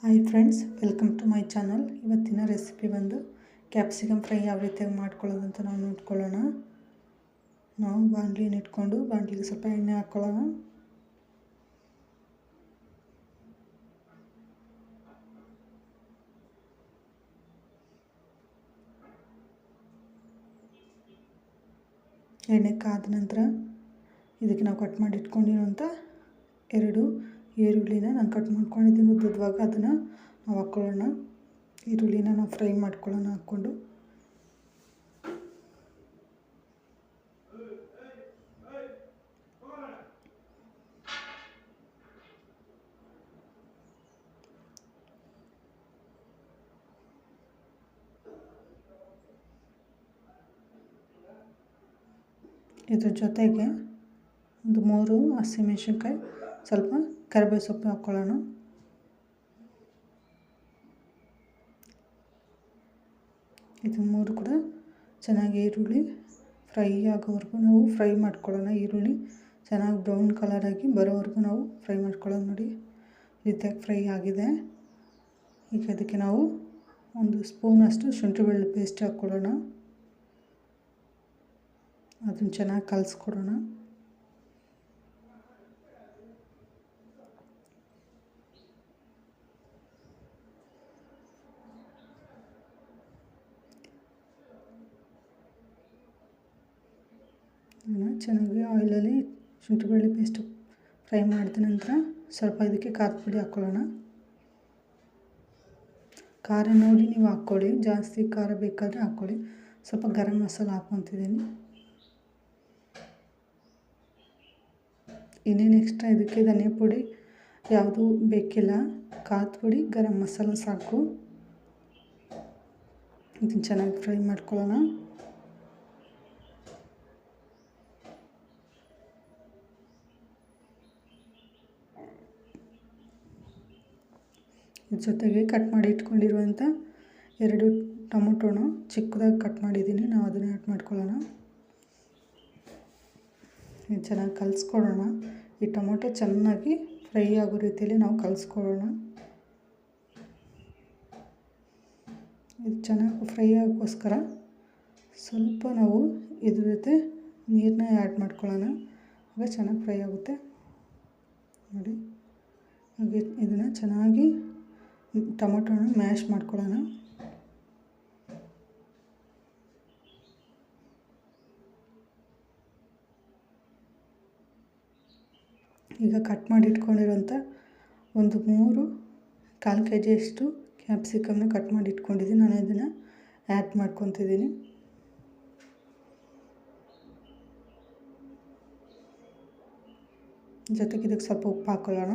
Hi friends, welcome to my channel. ಇವತ್ತಿನ recipe ಬಂದು capsicum fry ಯಾವ ರೀತಿಯಾಗಿ ಮಾಡ್ಕೊಳ್ಳೋದು ಅಂತ ನಾವು ನೋಡ್ಕೊಳ್ಳೋಣ. ನಾವು ಬಾಣಲಿನ ಇಟ್ಕೊಂಡು ಬಾಣಲಿಗೆ ಸ್ವಲ್ಪ ಎಣ್ಣೆ ಹಾಕ್ಕೊಳ್ಳೋಣ. ಎಣ್ಣೆ ಕಾದ ನಂತರ ಇದಕ್ಕೆ ನಾವು ಕಟ್ ಮಾಡಿ ಇಟ್ಕೊಂಡಿರೋಂಥ 2 ಈರುಳ್ಳಿನ ನಾನು ಕಟ್ ಮಾಡ್ಕೊಂಡಿದ್ದೀನಿ ಉದ್ದುದ್ವಾಗಿ. ಅದನ್ನು ನಾವು ಹಾಕ್ಕೊಳ್ಳೋಣ. ಈರುಳ್ಳಿನ ನಾವು ಫ್ರೈ ಮಾಡ್ಕೊಳ್ಳೋಣ ಹಾಕ್ಕೊಂಡು. ಇದ್ರ ಜೊತೆಗೆ ಒಂದು 3 ಹಸಿಮೆಣಸಿನ್ಕಾಯಿ, ಸ್ವಲ್ಪ ಕರಿಬೇವು ಸೊಪ್ಪು ಹಾಕ್ಕೊಳ್ಳೋಣ. ಇದು 3 ಕೂಡ ಚೆನ್ನಾಗಿ ಈರುಳ್ಳಿ ಫ್ರೈ ಆಗೋವರೆಗೂ ನಾವು ಫ್ರೈ ಮಾಡ್ಕೊಳ್ಳೋಣ. ಈರುಳ್ಳಿ ಚೆನ್ನಾಗಿ ಬ್ರೌನ್ ಕಲರ್ ಆಗಿ ಬರೋವರೆಗೂ ನಾವು ಫ್ರೈ ಮಾಡ್ಕೊಳ್ಳೋದು. ನೋಡಿ, ರೀತಿಯಾಗಿ ಫ್ರೈ ಆಗಿದೆ. ಈಗ ಅದಕ್ಕೆ ನಾವು 1 ಸ್ಪೂನಷ್ಟು ಶುಂಠಿ ಬೆಳ್ಳುಳ್ಳಿ ಪೇಸ್ಟ್ ಹಾಕ್ಕೊಳ್ಳೋಣ. ಅದನ್ನು ಚೆನ್ನಾಗಿ ಕಲಿಸ್ಕೊಡೋಣ. ಚೆನ್ನಾಗಿ ಆಯಿಲಲ್ಲಿ ಶುಂಠಿ ಬೆಳ್ಳುಳ್ಳಿ ಪೇಸ್ಟ್ ಫ್ರೈ ಮಾಡಿದ ನಂತರ ಸ್ವಲ್ಪ ಇದಕ್ಕೆ ಖಾರದ ಪುಡಿ ಹಾಕ್ಕೊಳ್ಳೋಣ. ಖಾರ ನೋಡಿ ನೀವು ಹಾಕ್ಕೊಳ್ಳಿ, ಜಾಸ್ತಿ ಖಾರ ಬೇಕಾದರೆ ಹಾಕ್ಕೊಳ್ಳಿ. ಸ್ವಲ್ಪ ಗರಂ ಮಸಾಲ ಹಾಕ್ಕೊತಿದ್ದೀನಿ. ಇನ್ನೇನು ಎಕ್ಸ್ಟ್ರಾ ಇದಕ್ಕೆ ಧನಿಯಾ ಪುಡಿ ಯಾವುದೂ ಬೇಕಿಲ್ಲ. ಖಾರದ ಪುಡಿ, ಗರಂ ಮಸಾಲ ಸಾಕು. ಇದನ್ನು ಚೆನ್ನಾಗಿ ಫ್ರೈ ಮಾಡ್ಕೊಳ್ಳೋಣ. ಇದ್ರ ಜೊತೆಗೆ ಕಟ್ ಮಾಡಿ ಇಟ್ಕೊಂಡಿರುವಂಥ 2 ಟೊಮೊಟೊನ ಚಿಕ್ಕದಾಗಿ ಕಟ್ ಮಾಡಿದ್ದೀನಿ. ನಾವು ಅದನ್ನು ಆ್ಯಡ್ ಮಾಡ್ಕೊಳ್ಳೋಣ. ಇದು ಚೆನ್ನಾಗಿ ಕಲಿಸ್ಕೊಳ್ಳೋಣ. ಈ ಟೊಮೊಟೊ ಚೆನ್ನಾಗಿ ಫ್ರೈ ಆಗೋ ರೀತಿಯಲ್ಲಿ ನಾವು ಕಲಿಸ್ಕೊಳ್ಳೋಣ. ಇದು ಚೆನ್ನಾಗಿ ಫ್ರೈ ಆಗೋಕ್ಕೋಸ್ಕರ ಸ್ವಲ್ಪ ನಾವು ಇದ್ರ ಜೊತೆ ನೀರನ್ನ ಆ್ಯಡ್ ಮಾಡ್ಕೊಳ್ಳೋಣ. ಆಗ ಚೆನ್ನಾಗಿ ಫ್ರೈ ಆಗುತ್ತೆ. ನೋಡಿ, ಹಾಗೆ ಇದನ್ನು ಚೆನ್ನಾಗಿ ಟೊಮೊಟೊನ ಮ್ಯಾಶ್ ಮಾಡ್ಕೊಳ್ಳೋಣ. ಈಗ ಕಟ್ ಮಾಡಿ ಇಟ್ಕೊಂಡಿರೋಂಥ ಒಂದು 3 1/4 kg ಕ್ಯಾಪ್ಸಿಕಮ್ನ ಕಟ್ ಮಾಡಿ ಇಟ್ಕೊಂಡಿದ್ದೀನಿ. ನಾನು ಇದನ್ನು ಆ್ಯಡ್ ಮಾಡ್ಕೊತಿದ್ದೀನಿ. ಜೊತೆಗೆ ಇದಕ್ಕೆ ಸ್ವಲ್ಪ ಉಪ್ಪು ಹಾಕ್ಕೊಳ್ಳೋಣ.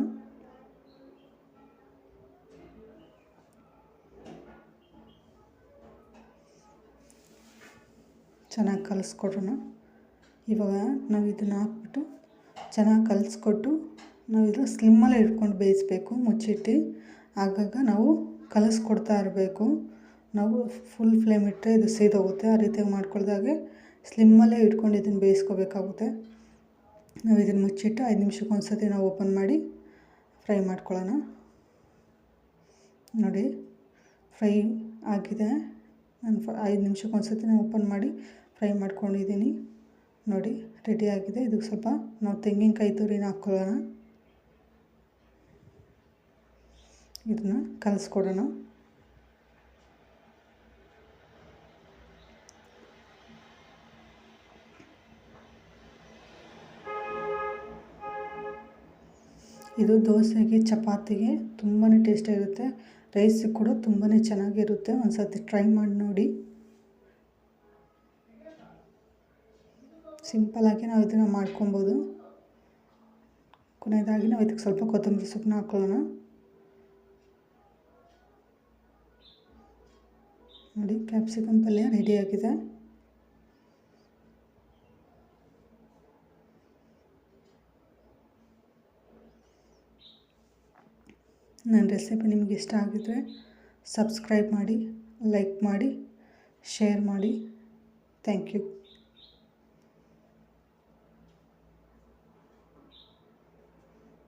ಚೆನ್ನಾಗಿ ಕಲಿಸ್ಕೊಡೋಣ. ಇವಾಗ ನಾವು ಇದನ್ನು ಹಾಕ್ಬಿಟ್ಟು ಚೆನ್ನಾಗಿ ಕಲಿಸ್ಕೊಟ್ಟು ನಾವು ಇದು ಸ್ಲಿಮ್ಮಲ್ಲೇ ಇಟ್ಕೊಂಡು ಬೇಯಿಸಬೇಕು ಮುಚ್ಚಿಟ್ಟು. ಆಗಾಗ ನಾವು ಕಲಿಸ್ಕೊಡ್ತಾ ಇರಬೇಕು. ನಾವು ಫುಲ್ ಫ್ಲೇಮ್ ಇಟ್ಟರೆ ಇದು ಸೀದೋಗುತ್ತೆ. ಆ ರೀತಿಯಾಗಿ ಮಾಡ್ಕೊಳ್ದಾಗೆ ಸ್ಲಿಮ್ಮಲ್ಲೇ ಇಟ್ಕೊಂಡು ಇದನ್ನು ಬೇಯಿಸ್ಕೋಬೇಕಾಗುತ್ತೆ. ನಾವು ಇದನ್ನು ಮುಚ್ಚಿಟ್ಟು 5 ನಿಮಿಷಕ್ಕೆ ಒಂದು ಸತಿ ನಾವು ಓಪನ್ ಮಾಡಿ ಫ್ರೈ ಮಾಡ್ಕೊಳ್ಳೋಣ. ನೋಡಿ, ಫ್ರೈ ಆಗಿದೆ. ನಾನು 5 ನಿಮಿಷಕ್ಕೆ ಒಂದು ಸತಿ ನಾನು ಓಪನ್ ಮಾಡಿ ಫ್ರೈ ಮಾಡ್ಕೊಂಡಿದ್ದೀನಿ. ನೋಡಿ, ರೆಡಿಯಾಗಿದೆ. ಇದಕ್ಕೆ ಸ್ವಲ್ಪ ನಾವು ತೆಂಗಿನಕಾಯಿ ತುರಿನ ಹಾಕ್ಕೊಳ್ಳೋಣ. ಇದನ್ನು ಕಲಿಸ್ಕೊಡೋಣ. ಇದು ದೋಸೆಗೆ, ಚಪಾತಿಗೆ ತುಂಬಾ ಟೇಸ್ಟಿಯಾಗಿರುತ್ತೆ. ರೈಸಿಗೆ ಕೂಡ ತುಂಬಾ ಚೆನ್ನಾಗಿರುತ್ತೆ. ಒಂದು ಸರ್ತಿ ಟ್ರೈ ಮಾಡಿ ನೋಡಿ. ಸಿಂಪಲ್ಲಾಗಿ ನಾವು ಇದನ್ನು ಮಾಡ್ಕೊಬೋದು. ಕೊನೆಯದಾಗಿ ನಾವು ಇದಕ್ಕೆ ಸ್ವಲ್ಪ ಕೊತ್ತಂಬರಿ ಸೊಪ್ಪನ್ನ ಹಾಕ್ಕೊಳ್ಳೋಣ. ನೋಡಿ, ಕ್ಯಾಪ್ಸಿಕಮ್ ಪಲ್ಯ ರೆಡಿಯಾಗಿದೆ. ನನ್ನ ರೆಸಿಪಿ ನಿಮಗೆ ಇಷ್ಟ ಆಗಿದ್ರೆ ಸಬ್ಸ್ಕ್ರೈಬ್ ಮಾಡಿ, ಲೈಕ್ ಮಾಡಿ, ಶೇರ್ ಮಾಡಿ. Thank you.